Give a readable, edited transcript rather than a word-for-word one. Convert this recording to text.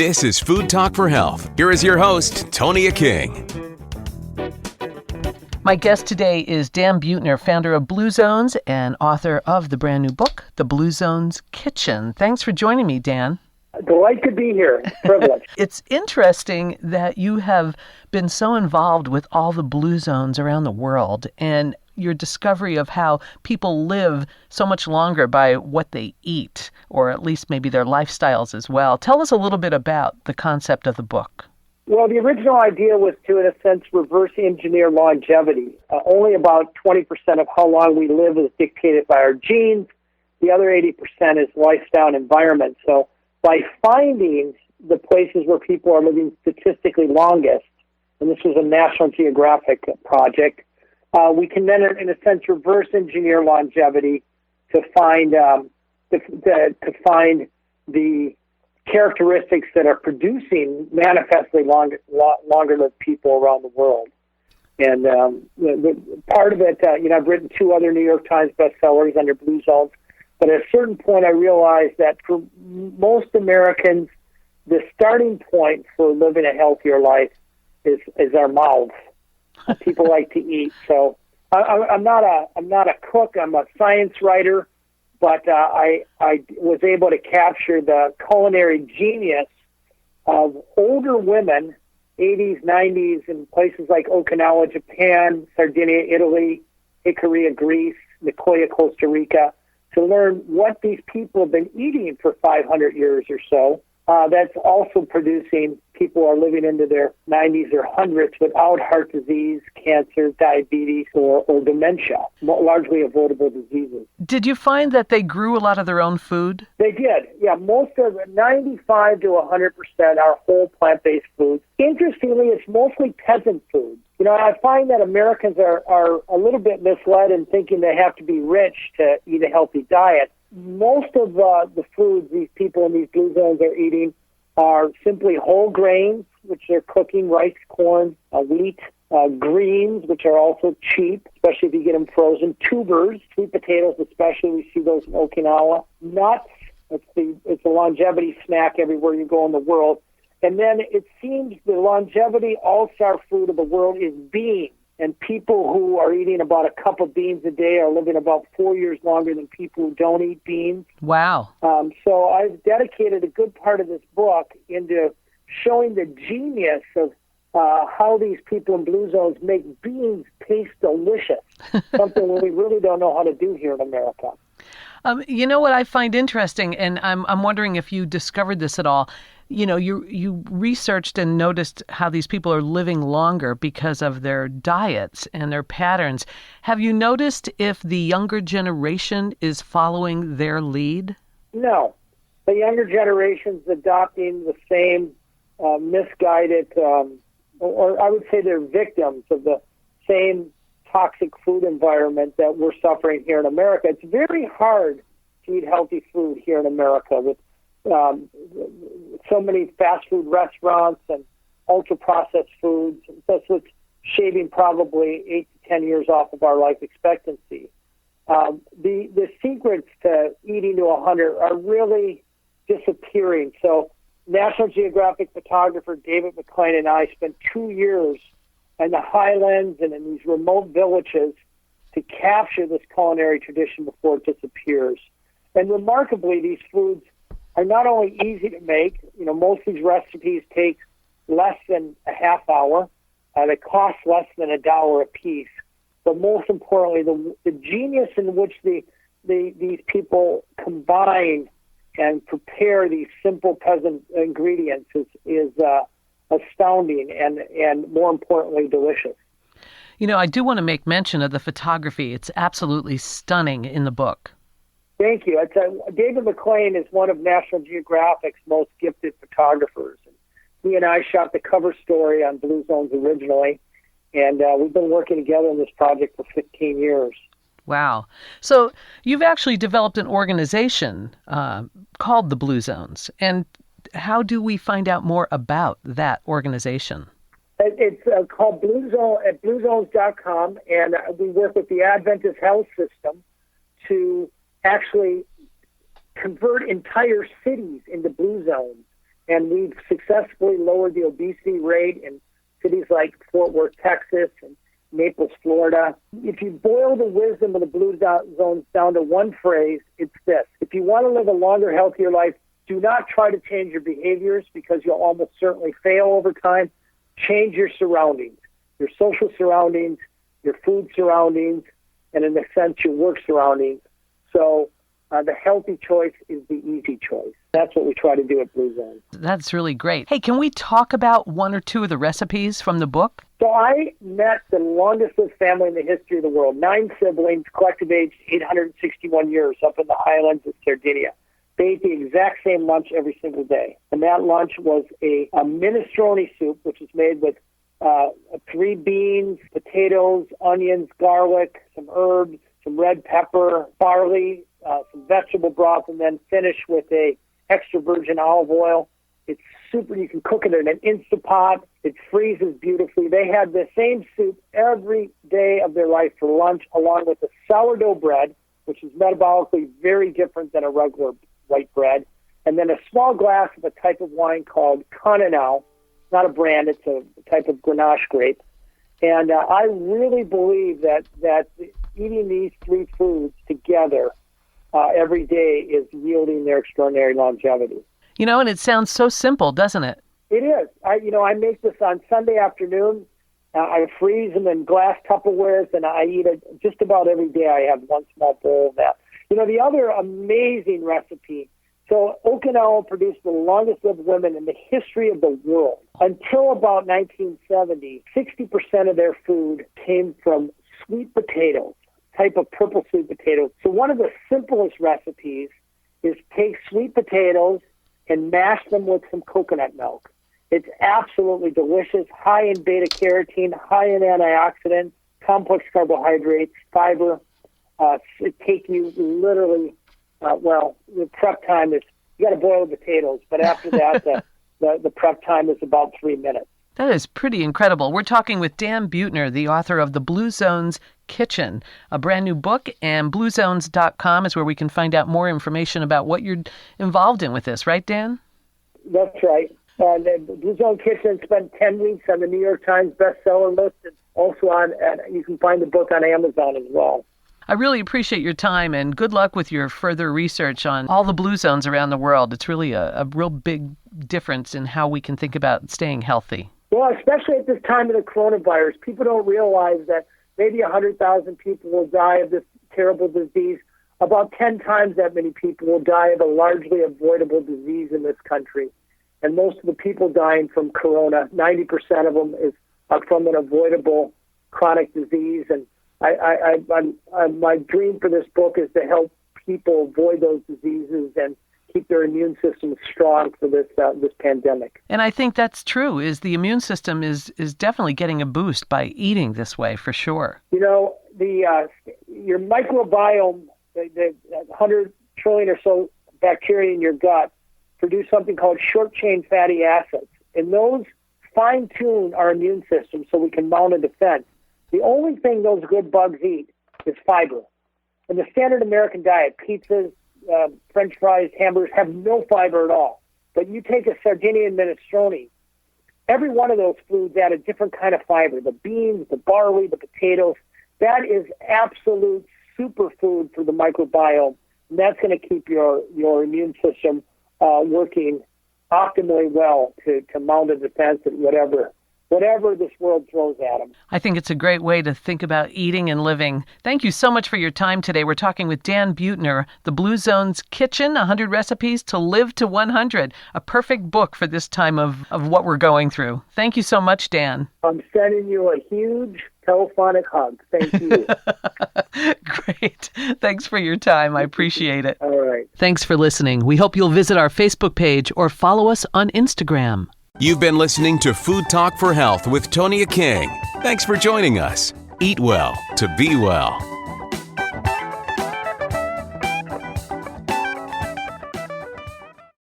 This is Food Talk for Health. Here is your host, Tonia King. My guest today is Dan Buettner, founder of Blue Zones and author of the brand new book, The Blue Zones Kitchen. Thanks for joining me, Dan. Delight to be here. Privilege. It's interesting that you have been so involved with all the Blue Zones around the world and your discovery of how people live so much longer by what they eat, or at least maybe their lifestyles as well. Tell us a little bit about the concept of the book. Well, the original idea was to, in a sense, reverse engineer longevity. Only about 20% of how long we live is dictated by our genes. The other 80% is lifestyle and environment. So by finding the places where people are living statistically longest, and this was a National Geographic project, we can then, in a sense, reverse engineer longevity to find to find the characteristics that are producing manifestly longer-lived people around the world. And the part of it, I've written 2 other New York Times bestsellers under Blue Zones, but at a certain point I realized that for most Americans, the starting point for living a healthier life is our mouths. People like to eat. So I'm not a cook. I'm a science writer. But I was able to capture the culinary genius of older women, 80s, 90s, in places like Okinawa, Japan, Sardinia, Italy, Icaria, Greece, Nicoya, Costa Rica, to learn what these people have been eating for 500 years or so. That's also producing people are living into their 90s or 100s without heart disease, cancer, diabetes, or dementia, largely avoidable diseases. Did you find that they grew a lot of their own food? They did. Yeah, most of it, 95 to 100% are whole plant-based foods. Interestingly, it's mostly peasant food. I find that Americans are a little bit misled in thinking they have to be rich to eat a healthy diet. Most of the foods these people in these blue zones are eating are simply whole grains, which they're cooking, rice, corn, wheat, greens, which are also cheap, especially if you get them frozen, tubers, sweet potatoes especially, we see those in Okinawa, nuts, it's a longevity snack everywhere you go in the world. And then it seems the longevity all-star food of the world is beans. And people who are eating about a cup of beans a day are living about 4 years longer than people who don't eat beans. Wow. So I've dedicated a good part of this book into showing the genius of how these people in blue zones make beans taste delicious, something we really don't know how to do here in America. You know what I find interesting, and I'm wondering if you discovered this at all. You researched and noticed how these people are living longer because of their diets and their patterns. Have you noticed if the younger generation is following their lead? No. The younger generation's adopting the same misguided, or I would say they're victims of the same toxic food environment that we're suffering here in America. It's very hard to eat healthy food here in America with so many fast food restaurants and ultra-processed foods. That's what's shaving probably 8 to 10 years off of our life expectancy. The secrets to eating to 100 are really disappearing. So National Geographic photographer David McLean and I spent 2 years in the highlands and in these remote villages to capture this culinary tradition before it disappears. And remarkably, these foods are not only easy to make. Most of these recipes take less than a half hour. They cost less than $1 a piece. But most importantly, the genius in which these people combine and prepare these simple peasant ingredients is astounding and more importantly, delicious. I do want to make mention of the photography. It's absolutely stunning in the book. Thank you. David McLean is one of National Geographic's most gifted photographers. He and I shot the cover story on Blue Zones originally, and we've been working together on this project for 15 years. Wow. So you've actually developed an organization called the Blue Zones. And how do we find out more about that organization? It's called Blue Zone at bluezones.com, and we work with the Adventist Health System to actually convert entire cities into blue zones and we've successfully lowered the obesity rate in cities like Fort Worth, Texas, and Naples, Florida. If you boil the wisdom of the Blue Zones down to one phrase, it's this. If you want to live a longer, healthier life, do not try to change your behaviors because you'll almost certainly fail over time. Change your surroundings, your social surroundings, your food surroundings, and in a sense, your work surroundings. So the healthy choice is the easy choice. That's what we try to do at Blue Zone. That's really great. Hey, can we talk about one or two of the recipes from the book? So I met the longest lived family in the history of the world, 9 siblings, collective age 861 years, up in the highlands of Sardinia. They ate the exact same lunch every single day. And that lunch was a minestrone soup, which is made with 3 beans, potatoes, onions, garlic, some herbs, some red pepper, barley, some vegetable broth, and then finish with a extra virgin olive oil. It's super. You can cook it in an Instapot. It freezes beautifully. They had the same soup every day of their life for lunch, along with the sourdough bread, which is metabolically very different than a regular white bread, and then a small glass of a type of wine called Cananao. It's not a brand. It's a type of Grenache grape. And I really believe that eating these 3 foods together every day is yielding their extraordinary longevity. You know, and it sounds so simple, doesn't it? It is. I make this on Sunday afternoon. I freeze them in glass Tupperwares, and I eat it just about every day. I have one small bowl of that. The other amazing recipe, so Okinawa produced the longest-lived women in the history of the world. Until about 1970, 60% of their food came from sweet potatoes, type of purple sweet potatoes. So one of the simplest recipes is take sweet potatoes and mash them with some coconut milk. It's absolutely delicious, high in beta-carotene, high in antioxidants, complex carbohydrates, fiber. It takes you literally, the prep time is, you got to boil the potatoes, but after that, the prep time is about 3 minutes. That is pretty incredible. We're talking with Dan Buettner, the author of The Blue Zones Kitchen, a brand new book, and bluezones.com is where we can find out more information about what you're involved in with this, right, Dan? That's right. The Blue Zone Kitchen spent 10 weeks on the New York Times bestseller list, and also you can find the book on Amazon as well. I really appreciate your time, and good luck with your further research on all the blue zones around the world. It's really a real big difference in how we can think about staying healthy. Well, especially at this time of the coronavirus, people don't realize that maybe 100,000 people will die of this terrible disease. About 10 times that many people will die of a largely avoidable disease in this country. And most of the people dying from corona, 90% of them are from an avoidable chronic disease. And my dream for this book is to help people avoid those diseases and keep their immune system strong for this pandemic. And I think that's true, is the immune system is definitely getting a boost by eating this way, for sure. Your microbiome, the 100 trillion or so bacteria in your gut, produce something called short-chain fatty acids. And those fine-tune our immune system so we can mount a defense. The only thing those good bugs eat is fiber. In the standard American diet, pizzas, French fries, hamburgers have no fiber at all. But you take a Sardinian Minestrone, every one of those foods add a different kind of fiber. The beans, the barley, the potatoes, that is absolute superfood for the microbiome. And that's going to keep your immune system working optimally well to mount a defense at whatever this world throws at them. I think it's a great way to think about eating and living. Thank you so much for your time today. We're talking with Dan Buettner, The Blue Zones Kitchen, 100 Recipes to Live to 100, a perfect book for this time of what we're going through. Thank you so much, Dan. I'm sending you a huge telephonic hug. Thank you. Great. Thanks for your time. I appreciate it. All right. Thanks for listening. We hope you'll visit our Facebook page or follow us on Instagram. You've been listening to Food Talk for Health with Tonia King. Thanks for joining us. Eat well to be well.